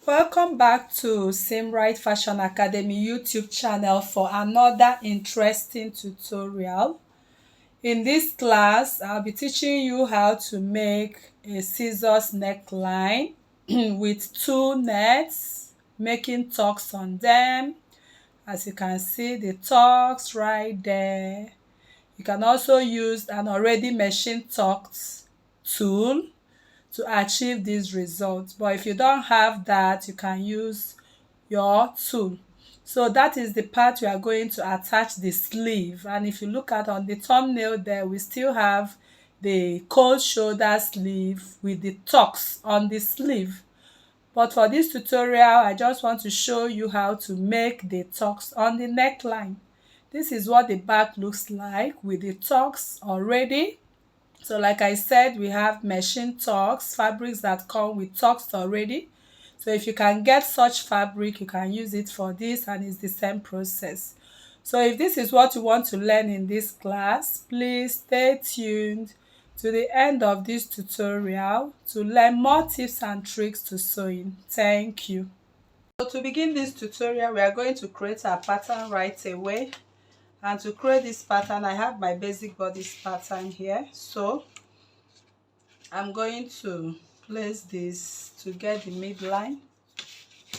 Welcome back to Right Fashion Academy YouTube channel for another interesting tutorial. In this class, I'll be teaching you how to make a scissors neckline with two nets, making tucks on them. As you can see, the tucks right there. You can also use an already machine tucked tool to achieve these results, but if you don't have that, you can use your tool. So that is the part we are going to attach the sleeve, and if you look at on the thumbnail there, we still have the cold shoulder sleeve with the tucks on the sleeve. But for this tutorial, I just want to show you how to make the tucks on the neckline. This is what the back looks like with the tucks already. So like I said, we have machine tucks, fabrics that come with tucks already. So if you can get such fabric, you can use it for this, and it's the same process. So if this is what you want to learn in this class, please stay tuned to the end of this tutorial to learn more tips and tricks to sewing. Thank you. So to begin this tutorial, we are going to create our pattern right away. And to create this pattern, I have my basic bodice pattern here. So I'm going to place this to get the midline,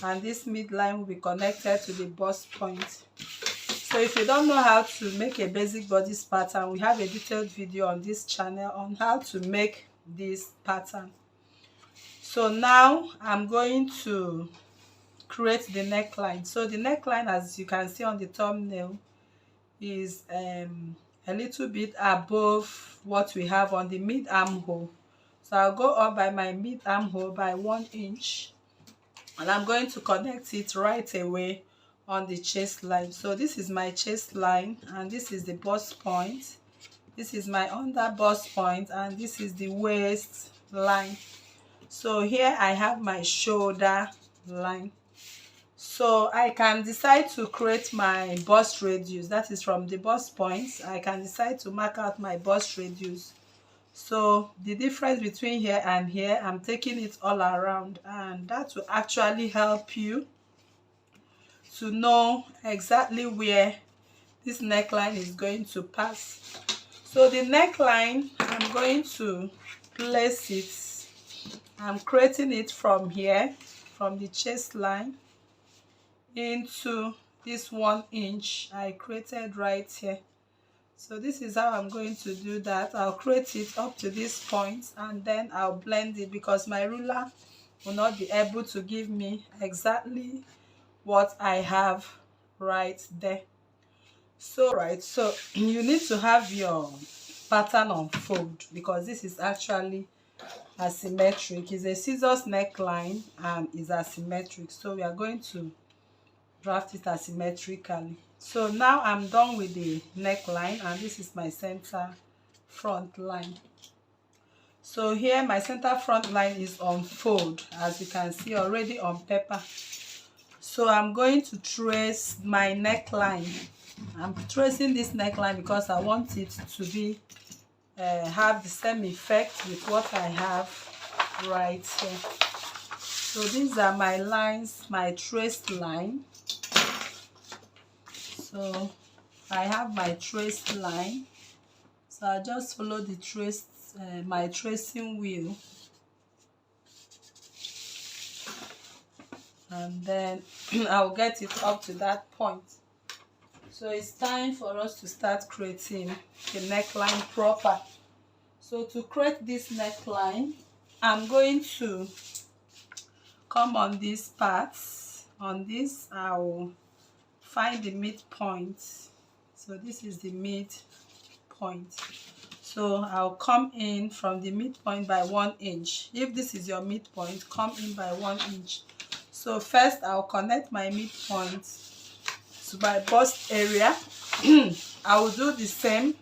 and this midline will be connected to the bust point. So if you don't know how to make a basic bodice pattern, we have a detailed video on this channel on how to make this pattern. So now I'm going to create the neckline. So the neckline, as you can see on the thumbnail, is a little bit above what we have on the mid armhole. So I'll go up by my mid armhole by 1 inch, and I'm going to connect it right away on the chest line. So this is my chest line, and this is the bust point. This is my under bust point, and this is the waist line. So here I have my shoulder line. So I can decide to create my bust radius, that is from the bust points. I can decide to mark out my bust radius. So the difference between here and here, I'm taking it all around, and that will actually help you to know exactly where this neckline is going to pass. So the neckline, I'm going to place it, I'm creating it from here, from the chest line into this 1 inch I created right here. So this is how I'm going to do that. I'll create it up to this point, and then I'll blend it because my ruler will not be able to give me exactly what I have right there. So so you need to have your pattern unfold because this is actually asymmetric. It's a scissors neckline and is asymmetric, so we are going to draft it asymmetrically. So now I'm done with the neckline, and this is my center front line. So here my center front line is on fold, as you can see already on paper. So I'm going to trace my neckline. I'm tracing this neckline because I want it to be have the same effect with what I have right here. So these are my lines, my traced line. So I have my traced line, so I just follow the my tracing wheel, and then I'll get it up to that point. So it's time for us to start creating the neckline proper. So to create this neckline, I'm going to come on these parts. On this, I'll find the midpoint. So this is the midpoint. So I'll come in from the midpoint by 1 inch. If this is your midpoint, come in by 1 inch. So first I'll connect my midpoint to my bust area. I will do the same.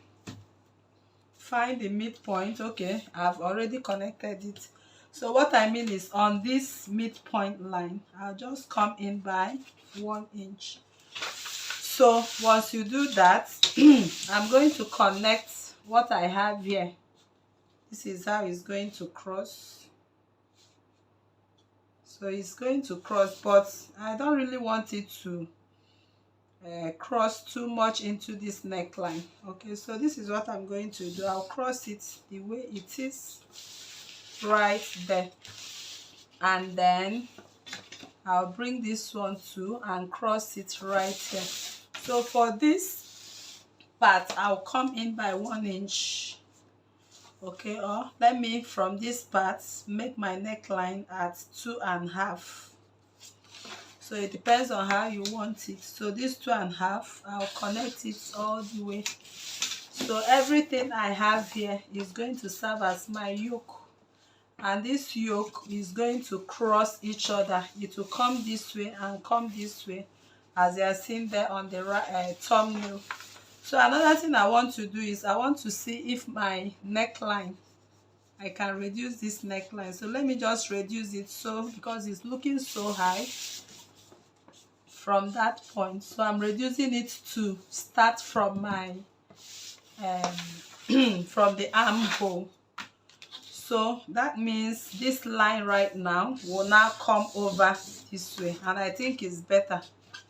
Find the midpoint. Okay, I've already connected it. So what I mean is on this midpoint line, I'll just come in by 1 inch. So once you do that, I'm going to connect what I have here. This is how it's going to cross. So it's going to cross, but I don't really want it to cross too much into this neckline. Okay, so this is what I'm going to do. I'll cross it the way it is right there, and then I'll bring this one too and cross it right here. So for this part, I'll come in by 1 inch. Okay, or let me from this part make my neckline at 2.5. So it depends on how you want it. So this 2.5, I'll connect it all the way. So everything I have here is going to serve as my yoke, and this yoke is going to cross each other. It will come this way and come this way, as you are seeing there on the right thumbnail. So another thing I want to do is I want to see if my neckline, I can reduce this neckline. So let me just reduce it, so because it's looking so high from that point. So I'm reducing it to start from my from the armhole. So that means this line right now will now come over this way, and I think it's better.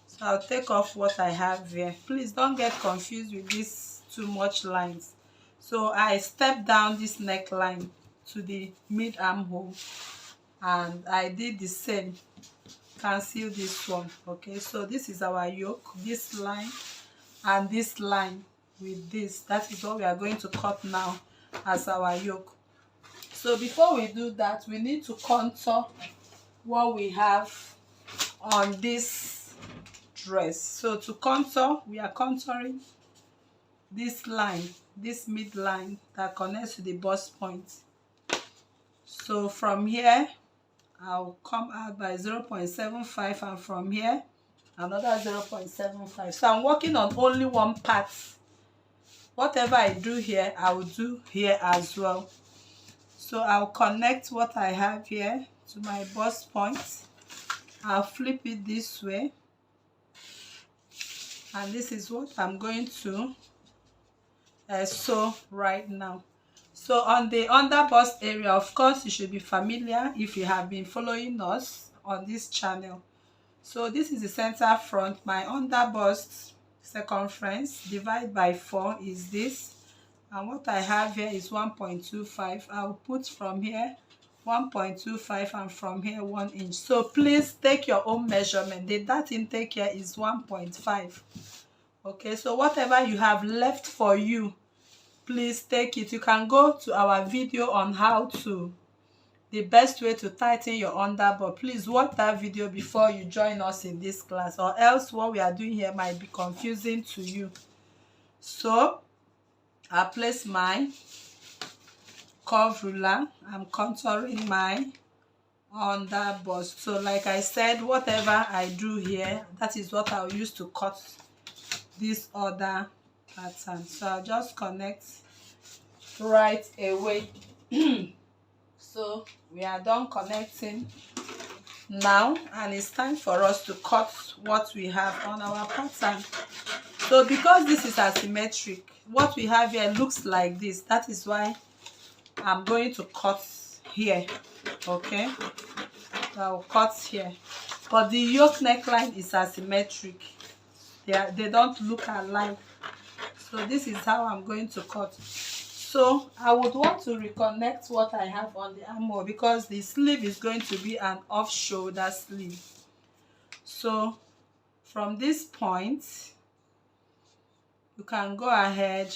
So I'll take off what I have here. Please don't get confused with these too much lines. So I step down this neckline to the mid armhole, and I did the same. Cancel this one. Okay, so this is our yoke, this line and this line with this. That is what we are going to cut now as our yoke. So before we do that, we need to contour what we have on this dress. So to contour, we are contouring this line, this midline that connects to the bust point. So from here, I'll come out by 0.75, and from here another 0.75. So I'm working on only one part. Whatever I do here, I will do here as well. So I'll connect what I have here to my bust point. I'll flip it this way, and this is what I'm going to sew right now. So on the under bust area, of course, you should be familiar if you have been following us on this channel. So this is the center front. My under bust circumference divided by 4 is this, and what I have here is 1.25. I'll put from here 1.25 and from here 1 inch. So please take your own measurement. The dart intake here is 1.5. Okay, so whatever you have left for you, please take it. You can go to our video on how to, the best way to tighten your underbust. Please watch that video before you join us in this class, or else what we are doing here might be confusing to you. So I place my curve ruler. I'm contouring my underbust. So like I said, whatever I do here, that is what I'll use to cut this other pattern. So I'll just connect right away. So we are done connecting now, and it's time for us to cut what we have on our pattern. So because this is asymmetric, what we have here looks like this. That is why I'm going to cut here. Okay, so I'll cut here, but the yoke neckline is asymmetric. They don't look alike. So this is how I'm going to cut. So I would want to reconnect what I have on the armhole, because the sleeve is going to be an off shoulder sleeve. So from this point, you can go ahead.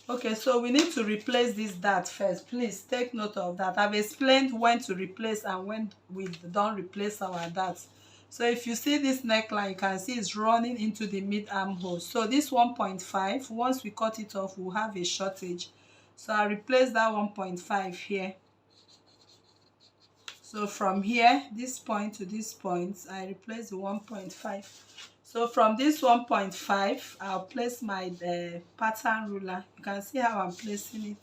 Okay, so we need to replace this dart first. Please take note of that. I've explained when to replace and when we don't replace our darts. So if you see this neckline, you can see it's running into the mid armhole. So this 1.5, once we cut it off, we'll have a shortage. So I replace that 1.5 here. So from here, this point to this point, I replace the 1.5. So from this 1.5, I'll place my pattern ruler. You can see how I'm placing it.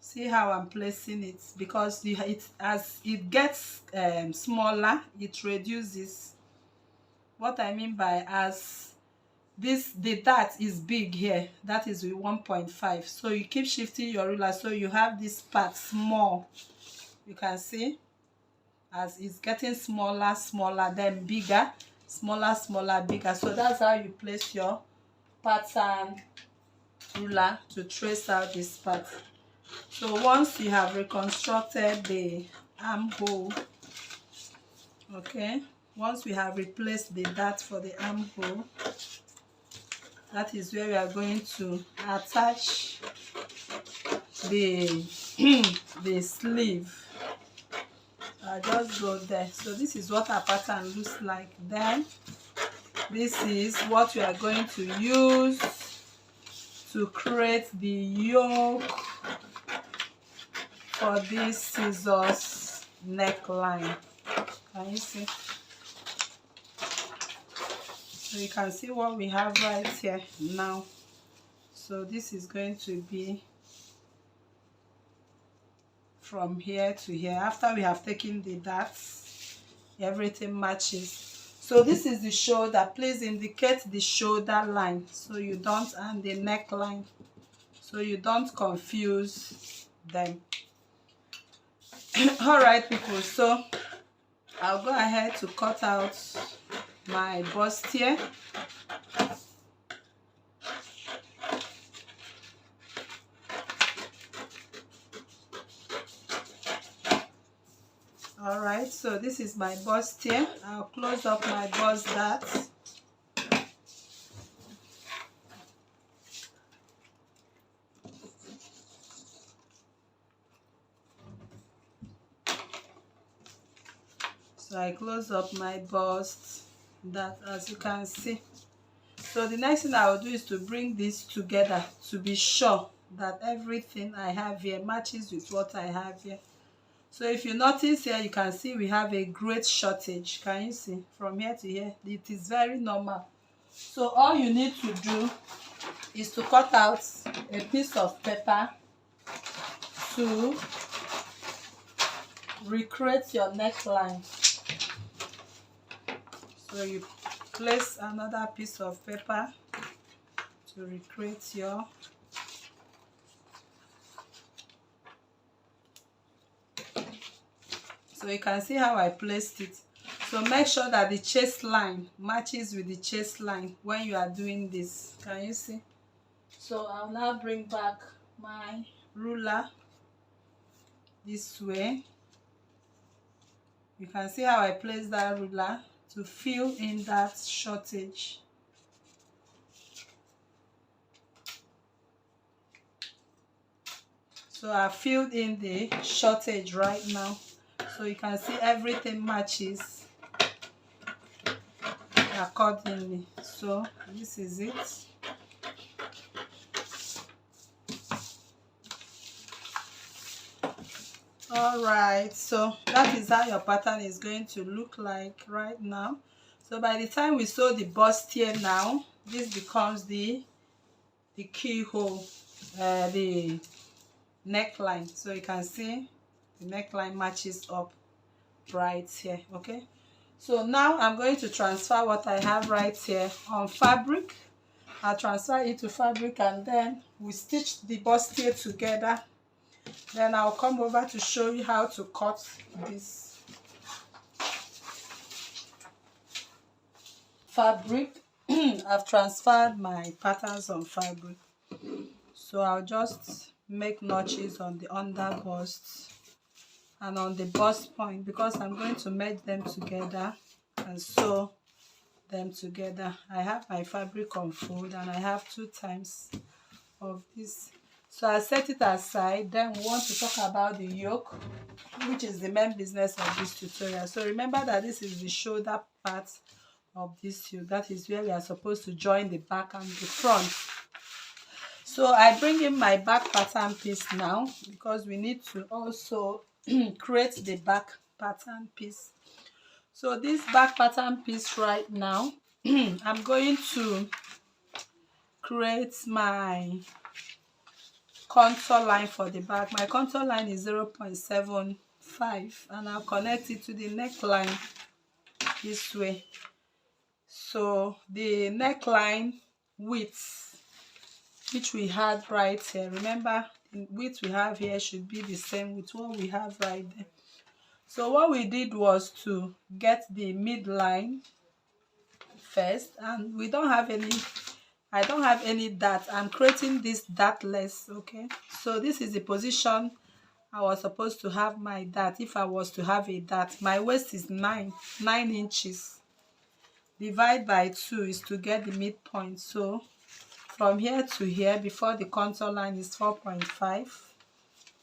See how I'm placing it, because as it gets smaller, it reduces. What I mean by as the dart is big here, that is with 1.5. So you keep shifting your ruler, so you have this part small. You can see as it's getting smaller, then bigger, smaller, bigger. So that's how you place your pattern ruler to trace out this part. So once you have reconstructed the armhole, okay, once we have replaced the dart for the armhole, that is where we are going to attach the the sleeve. I'll just go there. So this is what our pattern looks like. Then this is what we are going to use to create the yoke for this scissors neckline. Can you see? So you can see what we have right here now. So this is going to be from here to here. After we have taken the darts, everything matches. So this is the shoulder. Please indicate the shoulder line so you don't, and the neckline, so you don't confuse them. All right, people, so I'll go ahead to cut out my bustier. All right, so this is my bustier. I'll close up my bust dart. So I close up my bust dart, as you can see. So the next thing I will do is to bring this together to be sure that everything I have here matches with what I have here. So if you notice here, you can see we have a great shortage. Can you see from here to here? It is very normal. So all you need to do is to cut out a piece of paper to recreate your neckline. So you place another piece of paper to recreate your So you can see how I placed it. So make sure that the chest line matches with the chest line when you are doing this. Can you see? So I'll now bring back my ruler this way. You can see how I placed that ruler to fill in that shortage. So I filled in the shortage right now. So you can see everything matches accordingly. So this is it. All right, so that is how your pattern is going to look like right now. So by the time we sew the bustier now, this becomes the keyhole, the neckline. So you can see the neckline matches up right here. Okay, so now I'm going to transfer what I have right here on fabric. I'll transfer it to fabric, and then we stitch the bustier together. Then I'll come over to show you how to cut this fabric. I've transferred my patterns on fabric, so I'll just make notches on the under bust and on the bust point, because I'm going to merge them together and sew them together. I have my fabric on fold, and I have 2 times of this. So I set it aside. Then we want to talk about the yoke, which is the main business of this tutorial. So remember that this is the shoulder part of this yoke. That is where we are supposed to join the back and the front. So I bring in my back pattern piece now, because we need to also create the back pattern piece. So this back pattern piece right now, I'm going to create my contour line for the back. My contour line is 0.75, and I'll connect it to the neckline this way. So the neckline width, which we had right here, remember the width we have here should be the same with what we have right there. So what we did was to get the midline first, and we don't have any, I don't have any dart. I'm creating this dartless. Okay, so this is the position I was supposed to have my dart. If I was to have a dart, my waist is 9 inches. Divide by 2 is to get the midpoint. So from here to here, before the contour line, is 4.5.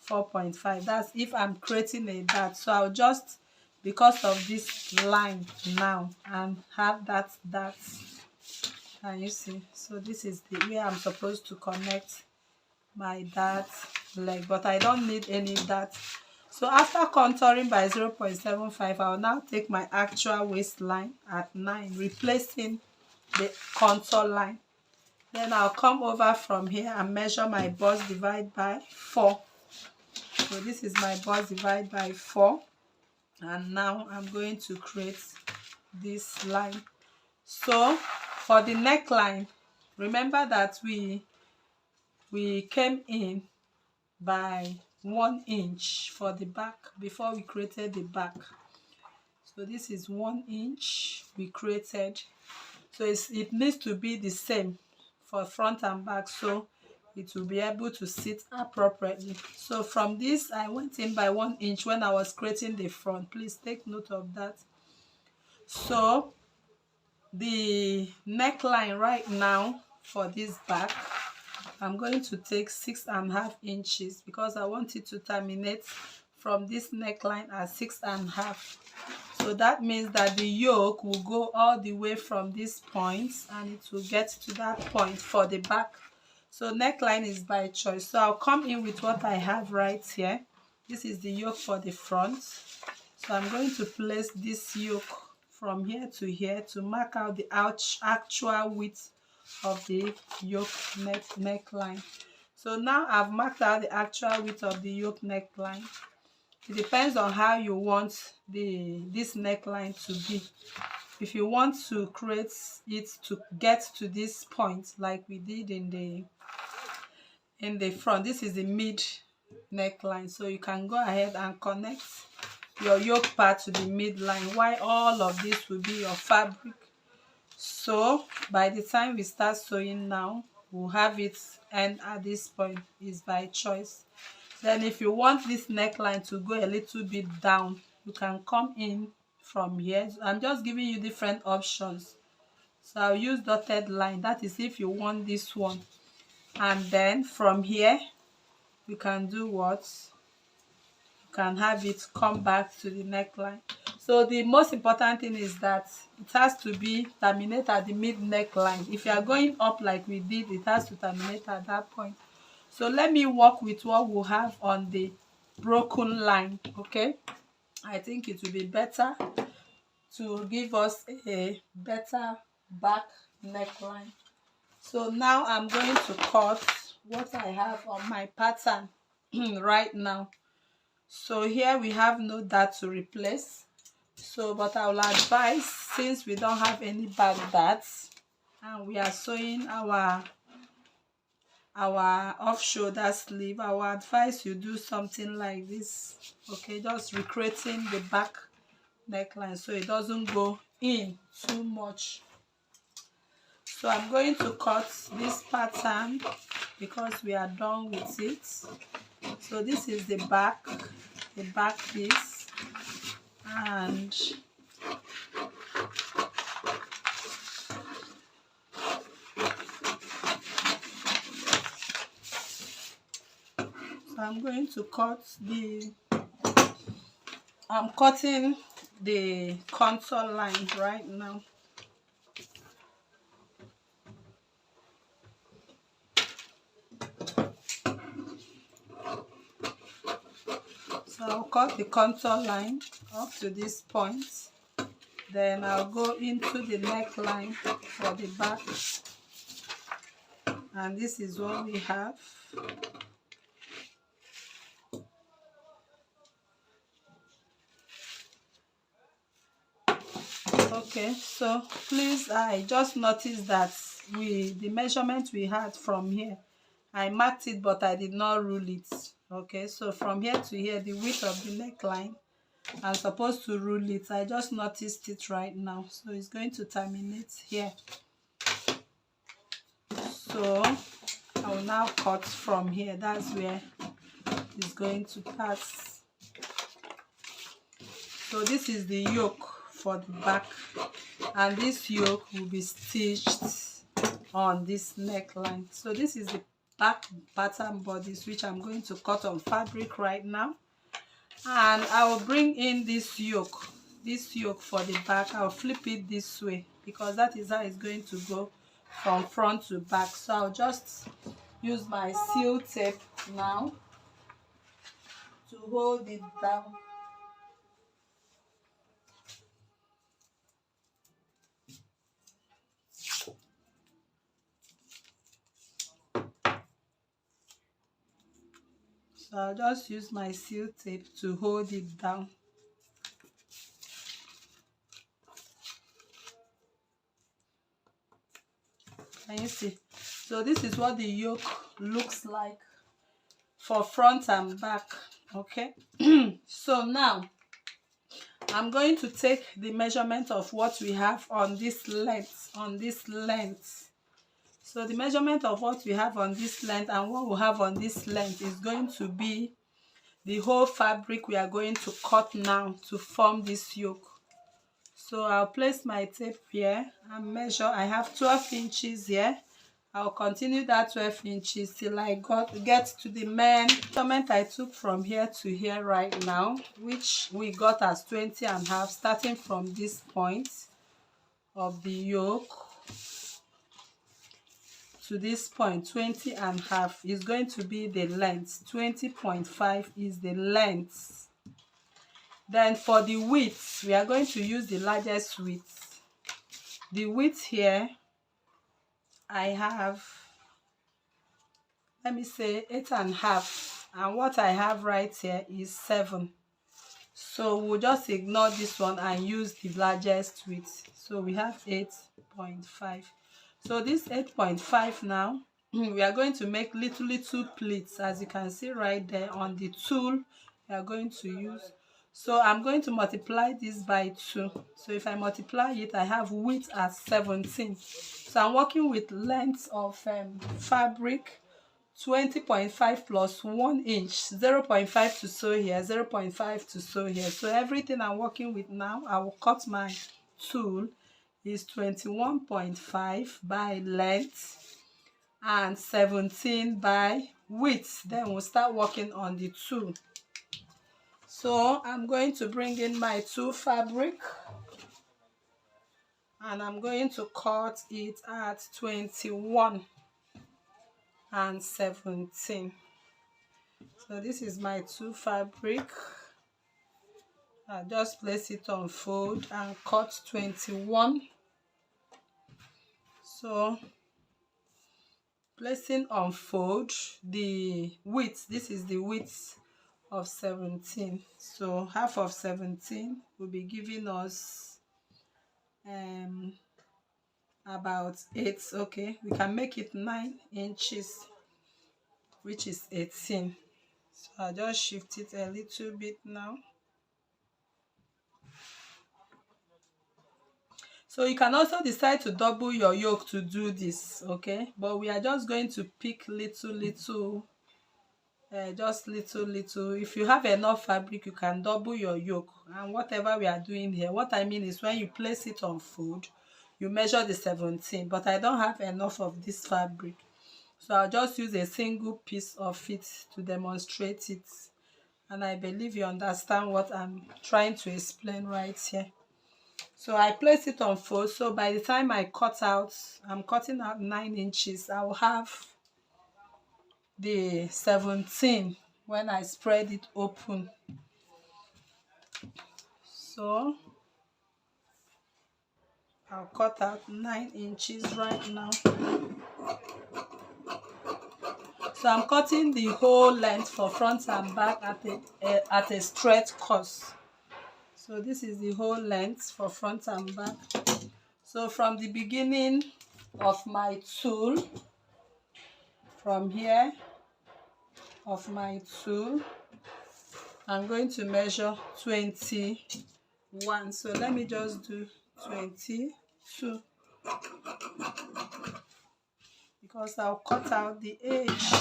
4.5. That's if I'm creating a dart. So I'll just, because of this line now, and have that dart. Can you see? So this is the way I'm supposed to connect my dart leg, but I don't need any dart. So after contouring by 0.75, I'll now take my actual waistline at 9, replacing the contour line. Then I'll come over from here and measure my bust divide by 4. So this is my bust divide by 4, and now I'm going to create this line. So for the neckline, remember that we came in by 1 inch for the back before we created the back. So this is 1 inch we created. So it needs to be the same for front and back, so it will be able to sit appropriately. So from this, I went in by 1 inch when I was creating the front. Please take note of that. So the neckline right now for this back, I'm going to take 6.5 inches because I want it to terminate from this neckline at 6.5. So that means that the yoke will go all the way from this point, and it will get to that point for the back. So neckline is by choice. So I'll come in with what I have right here. This is the yoke for the front. So I'm going to place this yoke from here to here to mark out the actual width of the yoke neckline. So now I've marked out the actual width of the yoke neckline. It depends on how you want this neckline to be. If you want to create it to get to this point like we did in the front, this is the mid neckline, so you can go ahead and connect your yoke part to the midline, while all of this will be your fabric. So by the time we start sewing now, we'll have it end at this point. Is by choice. Then if you want this neckline to go a little bit down, you can come in from here. I'm just giving you different options. So I'll use dotted line. That is if you want this one. And then from here, you can do what? You can have it come back to the neckline. So the most important thing is that it has to be terminate at the mid neckline. If you are going up like we did, it has to terminate at that point. So let me work with what we have on the broken line. Okay, I think it will be better to give us a better back neckline. So now I'm going to cut what I have on my pattern right now. So here we have no dart to replace. So but I will advise, since we don't have any back darts and we are sewing our off shoulder sleeve, I will advise you do something like this. Okay, just recreating the back neckline so it doesn't go in too much. So I'm going to cut this pattern because we are done with it. So this is the back piece, and so I'm going to cut I'm cutting the contour line right now. So I'll cut the contour line up to this point. Then I'll go into the neckline for the back. And this is what we have. Okay, so please, I just noticed that the measurement we had from here, I marked it but I did not rule it. Okay, so from here to here, the width of the neckline, I'm supposed to rule it. I just noticed it right now, so it's going to terminate here. So I will now cut from here. That's where it's going to pass. So this is the yoke for the back, and this yoke will be stitched on this neckline. So this is the back pattern bodice, which I'm going to cut on fabric right now. And I will bring in this yoke for the back. I'll flip it this way because that is how it's going to go from front to back. So I'll just use my seal tape now to hold it down. So I'll just use my seal tape to hold it down. Can you see? So this is what the yoke looks like for front and back. Okay. So now I'm going to take the measurement of what we have on this length, So the measurement of what we have on this length and what we have on this length is going to be the whole fabric we are going to cut now to form this yoke. So I'll place my tape here and measure. I have 12 inches here. I'll continue that 12 inches till I get to the measurement I took from here to here right now, which we got as 20.5, starting from this point of the yoke to this point. 20.5 is going to be the length. 20.5 is the length. Then for the width, we are going to use the largest width. The width here, I have, let me say 8.5, and what I have right here is 7. So we'll just ignore this one and use the largest width. So we have 8.5. So this 8.5 now, we are going to make little pleats, as you can see right there on the tool we are going to use. So I'm going to multiply this by 2. So if I multiply it, I have width as 17. So I'm working with length of fabric 20.5 plus 1 inch, 0.5 to sew here, 0.5 to sew here. So everything I'm working with now, I will cut my tool, is 21.5 by length and 17 by width. Then we'll start working on the tool. So I'm going to bring in my tool fabric and I'm going to cut it at 21 and 17. So this is my tool fabric. I'll just place it on fold and cut 21. So placing on fold the width, this is the width of 17. So half of 17 will be giving us about 8. Okay, we can make it 9 inches, which is 18. So I'll just shift it a little bit now. So you can also decide to double your yoke to do this, okay? But we are just going to pick little, just little. If you have enough fabric, you can double your yoke. And whatever we are doing here, what I mean is when you place it on fold, you measure the 17. But I don't have enough of this fabric, so I'll just use a single piece of it to demonstrate it. And I believe you understand what I'm trying to explain right here. So I place it on fold. So by the time I cut out, I'm cutting out 9 inches. I will have the 17 when I spread it open. So I'll cut out 9 inches right now. So I'm cutting the whole length for front and back at a straight cut. So this is the whole length for front and back. So from the beginning of my tool, from here of my tool, I'm going to measure 21, so let me just do 22 because I'll cut out the edge.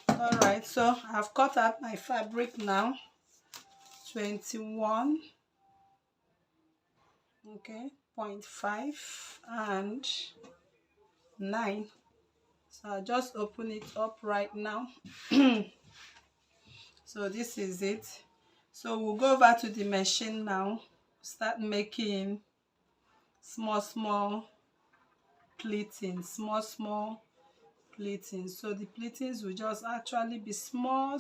All right, so I've cut out my fabric now. 21, okay, 0.5 and 9. So I'll just open it up right now. So this is it. So we'll go over to the machine now, start making small pleating, small pleating. So the pleatings will just actually be small.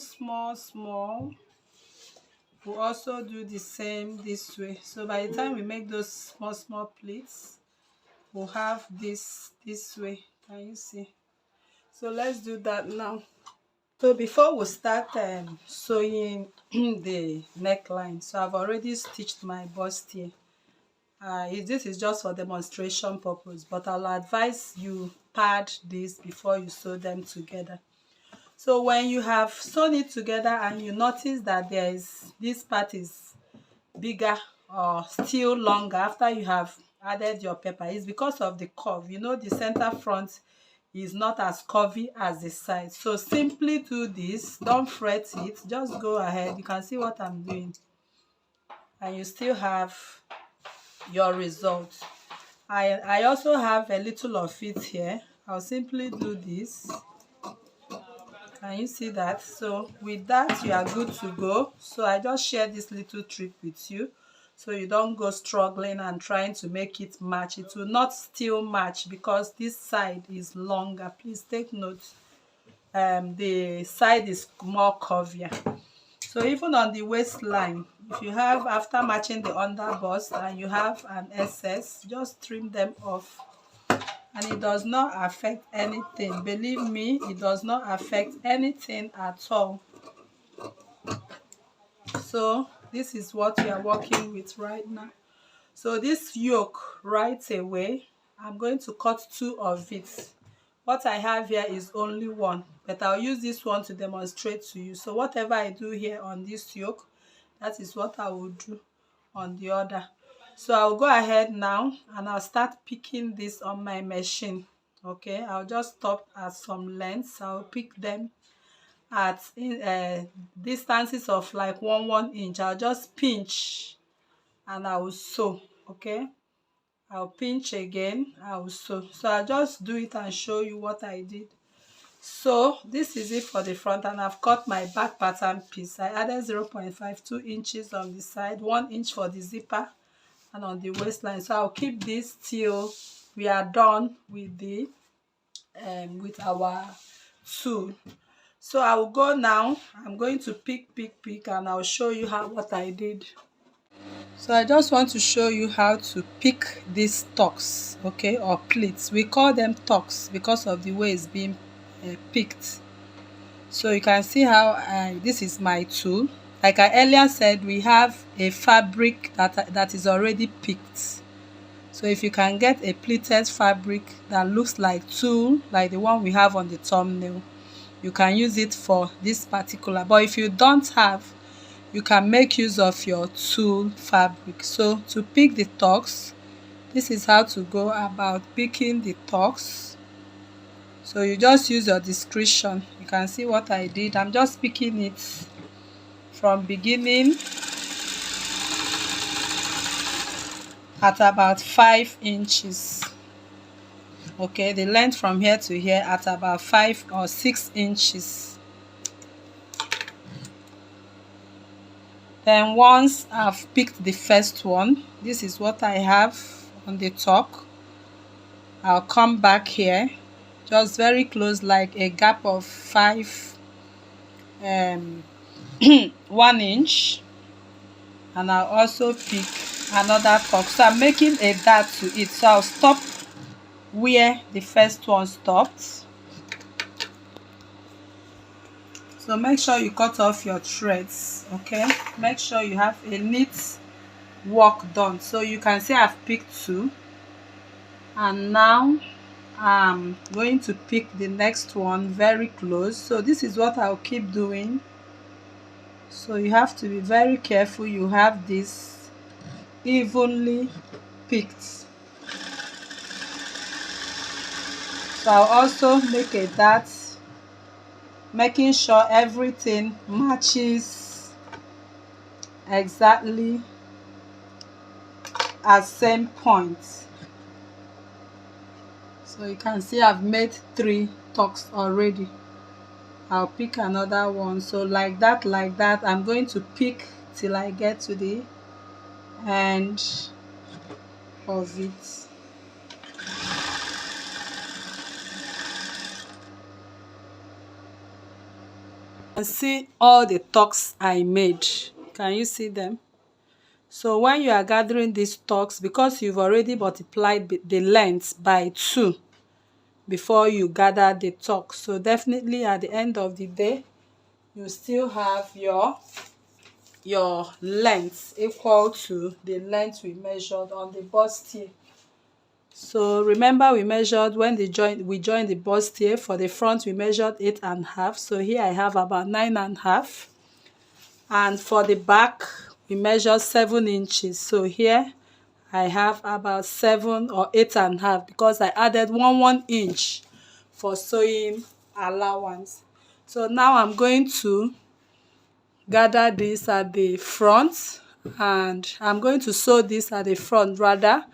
We'll also do the same this way. So by the time we make those small pleats, we'll have this way. Can you see? So let's do that now. So before we start sewing the neckline, so I've already stitched my bust here. This is just for demonstration purpose, but I'll advise you pad this before you sew them together. So when you have sewn it together and you notice that this part is bigger or still longer after you have added your pepper, it's because of the curve. You know, the center front is not as curvy as the side. So simply do this, don't fret it, just go ahead. You can see what I'm doing and you still have your result. I also have a little of it here. I'll simply do this. Can you see that? So with that you are good to go. So I just share this little trick with you so you don't go struggling and trying to make it match. It will not still match because this side is longer. Please take note, the side is more curvier. So even on the waistline, if you have, after matching the under bust and you have an excess, just trim them off and it does not affect anything. Believe me, it does not affect anything at all. So this is what we are working with right now. So this yoke, right away, I'm going to cut 2 of it. What I have here is only 1, but I'll use this one to demonstrate to you. So whatever I do here on this yoke, that is what I will do on the other. So I'll go ahead now and I'll start picking this on my machine. Okay, I'll just stop at some lengths. I'll pick them at distances of like 1 inch. I'll just pinch and I will sew. Okay, I'll pinch again, I will sew. So I'll just do it and show you what I did. So this is it for the front, and I've cut my back pattern piece. I added 0.52 inches on the side, 1 inch for the zipper and on the waistline. So I'll keep this till we are done with the with our tool. So I will go now. I'm going to pick and I'll show you what I did. So I just want to show you how to pick these tucks, okay, or pleats. We call them tucks because of the way it's being picked. So you can see how this is my tool. Like I earlier said, we have a fabric that is already picked. So if you can get a pleated fabric that looks like tulle, like the one we have on the thumbnail, you can use it for this particular. But if you don't have, you can make use of your tulle fabric. So to pick the tucks, this is how to go about picking the tucks. So you just use your discretion. You can see what I did. I'm just picking it from beginning at about 5 inches. Okay, the length from here to here at about 5 or 6 inches. Then once I've picked the first one, this is what I have on the tuck. I'll come back here, just very close, like a gap of 1 inch, and I'll also pick another tuck. So I'm making a dart to it. So I'll stop where the first one stopped. So make sure you cut off your threads, okay? Make sure you have a neat work done. So you can see I've picked 2. And now I'm going to pick the next one very close. So this is what I'll keep doing. So you have to be very careful you have this evenly picked. So I'll also make a dart, making sure everything matches exactly at same point. So you can see I've made 3 tucks already. I'll pick another one. So like that, I'm going to pick till I get to the end of it. You can see all the tucks I made. Can you see them? So when you are gathering these tucks, because you've already multiplied the length by 2 before you gather the tuck, so definitely at the end of the day you still have your length equal to the length we measured on the bustier. So remember, we measured when we joined the bustier. For the front we measured 8.5, so here I have about 9.5, and for the back we measured 7 inches. So here I have about 7 or 8.5 because I added 1 inch for sewing allowance. So now I'm going to gather this at the front, and I'm going to sew this at the front rather,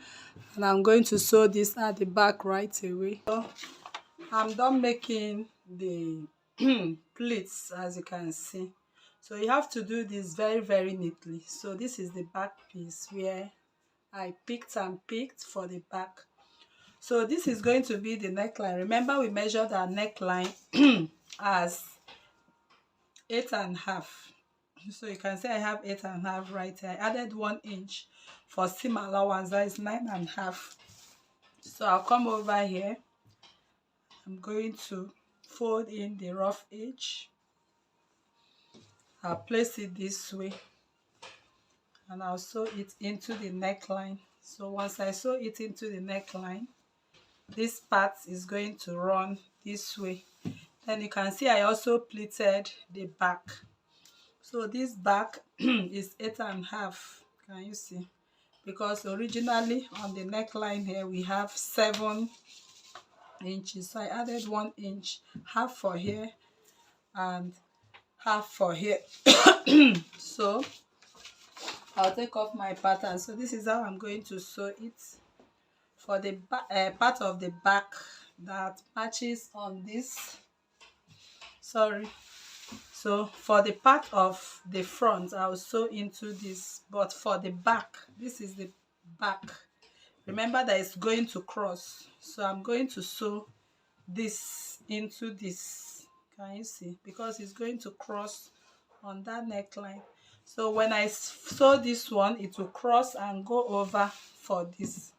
and I'm going to sew this at the back right away. So I'm done making the pleats, as you can see. So you have to do this very neatly. So this is the back piece where I picked for the back. So this is going to be the neckline. Remember, we measured our neckline as 8.5. So you can see I have 8.5 right here. I added 1 inch for seam allowance, that is 9.5. So I'll come over here. I'm going to fold in the rough edge. I'll place it this way, and I'll sew it into the neckline. So once I sew it into the neckline, this part is going to run this way. Then you can see I also pleated the back. So this back is 8.5. Can you see? Because originally on the neckline here we have 7 inches. So I added 1 inch, half for here and half for here. So I'll take off my pattern. So this is how I'm going to sew it. For the part of the back that matches on this, so for the part of the front I'll sew into this, but for the back, this is the back, remember that it's going to cross, so I'm going to sew this into this. Can you see? Because it's going to cross on that neckline. So when I sew this one, it will cross and go over for this.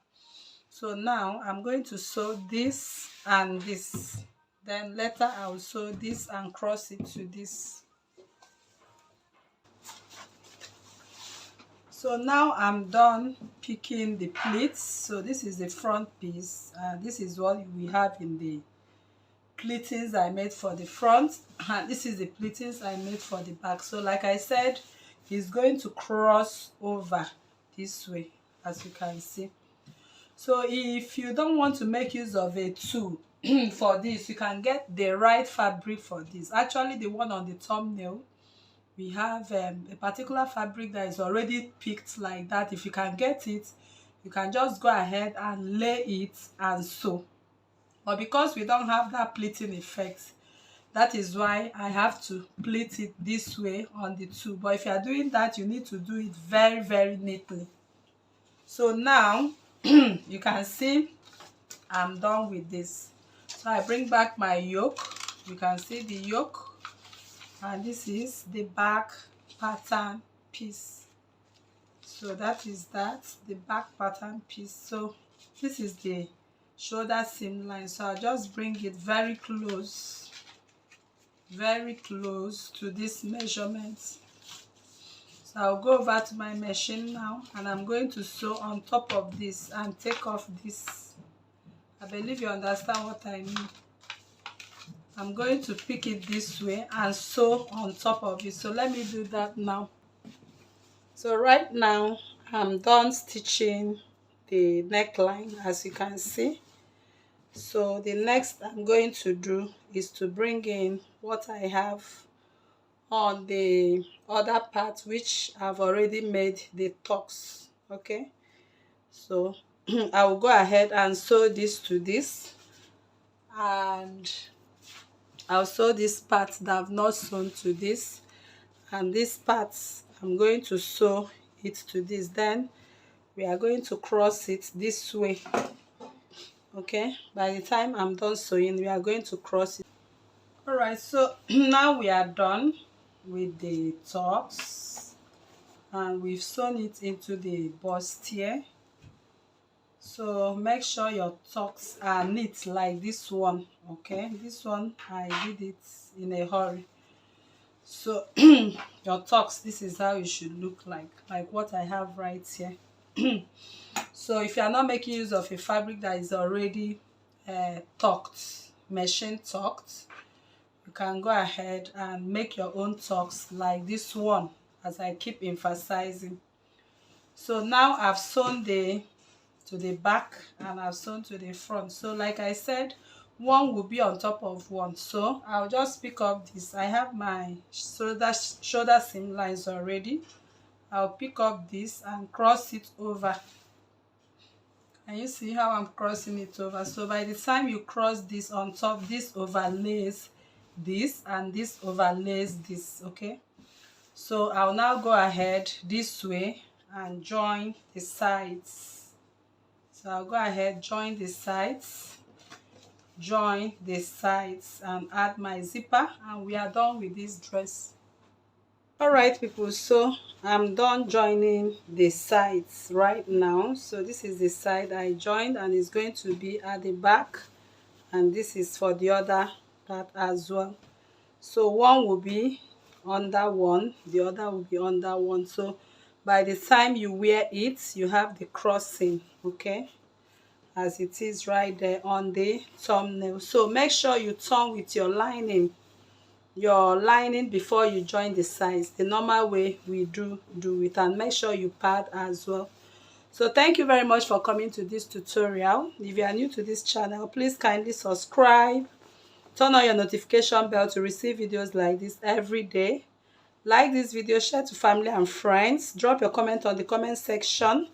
So now I'm going to sew this and this, then later I'll sew this and cross it to this. So now I'm done picking the pleats. So this is the front piece, and this is what we have in the pleatings I made for the front, and this is the pleatings I made for the back. So like I said, it's going to cross over this way, as you can see. So if you don't want to make use of a tool for this, you can get the right fabric for this. Actually, the one on the thumbnail, we have a particular fabric that is already picked like that. If you can get it, you can just go ahead and lay it and sew. But because we don't have that pleating effect, that is why I have to pleat it this way on the tool. But if you are doing that, you need to do it very neatly. So now you can see I'm done with this. So I bring back my yoke. You can see the yoke, and this is the back pattern piece. So that is the back pattern piece. So this is the shoulder seam line. So I'll just bring it very close to this measurement. So I'll go over to my machine now, and I'm going to sew on top of this and take off this I believe you understand what I mean. I'm going to pick it this way and sew on top of it. So let me do that now. So right now I'm done stitching the neckline, as you can see. So the next I'm going to do is to bring in what I have on the other part, which I've already made the tucks. Okay, so I will go ahead and sew this to this, and I'll sew this part that I've not sewn to this, and this part I'm going to sew it to this. Then we are going to cross it this way. Okay, by the time I'm done sewing, we are going to cross it. All right, so now we are done with the tops, and we've sewn it into the bustier. So make sure your tucks are neat like this one. Okay, this one I did it in a hurry. So your tucks, this is how it should look like what I have right here. So if you are not making use of a fabric that is already tucked, machine tucked, you can go ahead and make your own tucks like this one, as I keep emphasizing. So now I've sewn to the back and I've sewn to the front. So like I said, one will be on top of one. So I'll just pick up this. I have my shoulder seam lines already. I'll pick up this and cross it over. And you see how I'm crossing it over. So by the time you cross this on top, this overlays this and this overlays this. Okay, so I'll now go ahead this way and join the sides. So I'll go ahead, join the sides, and add my zipper, and we are done with this dress. All right people, so I'm done joining the sides right now. So this is the side I joined, and it's going to be at the back, and this is for the other part as well. So one will be under one, the other will be under one. So by the time you wear it, you have the crossing, okay, as it is right there on the thumbnail. So make sure you turn with your lining before you join the sides, the normal way we do it, and make sure you pad as well. So thank you very much for coming to this tutorial. If you are new to this channel, please kindly subscribe, turn on your notification bell to receive videos like this every day. Like this video, share to family and friends, drop your comment on the comment section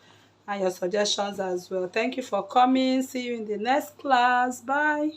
and your suggestions as well. Thank you for coming. See you in the next class. Bye.